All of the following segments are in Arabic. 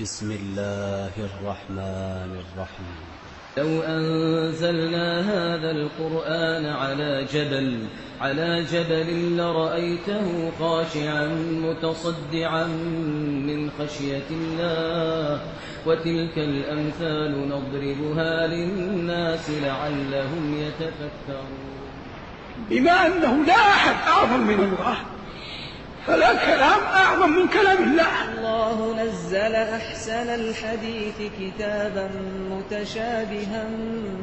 بسم الله الرحمن الرحيم. لو أنزلنا هذا القرآن على جبل لرأيته خاشعا متصدعا من خشية الله وتلك الأمثال نضربها للناس لعلهم يتفكرون. بما أنه لا أحد أعظم من الله فلا كلام أعظم من كلام الله. الله نزل أحسن الحديث كتابا متشابها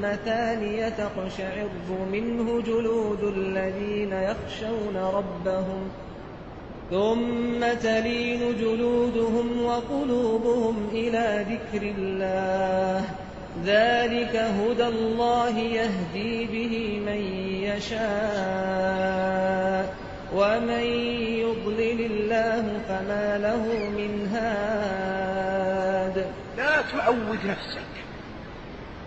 مثانية تقشعر منه جلود الذين يخشون ربهم ثم تلين جلودهم وقلوبهم إلى ذكر الله ذلك هدى الله يهدي به من يشاء ومن يضلل الله فما له من هاد. لا تعود نفسك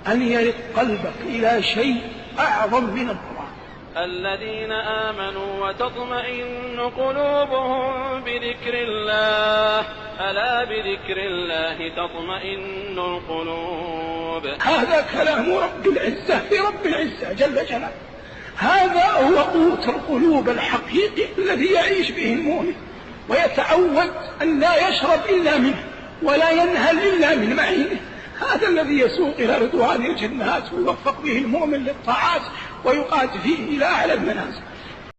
أن يرق قلبك إلى شيء أعظم من الله. الذين آمنوا وتطمئن قلوبهم بذكر الله ألا بذكر الله تطمئن القلوب. هذا كلام رب العزة في رب العزة جل جلاله. هذا هو قوت القلوب الحقيقي الذي يعيش به المؤمن ويتعود أن لا يشرب إلا منه ولا ينهل إلا من معينه. هذا الذي يسوق إلى رضوان الجنات ويوفق به المؤمن للطاعات ويقاد فيه إلى أعلى المنازل.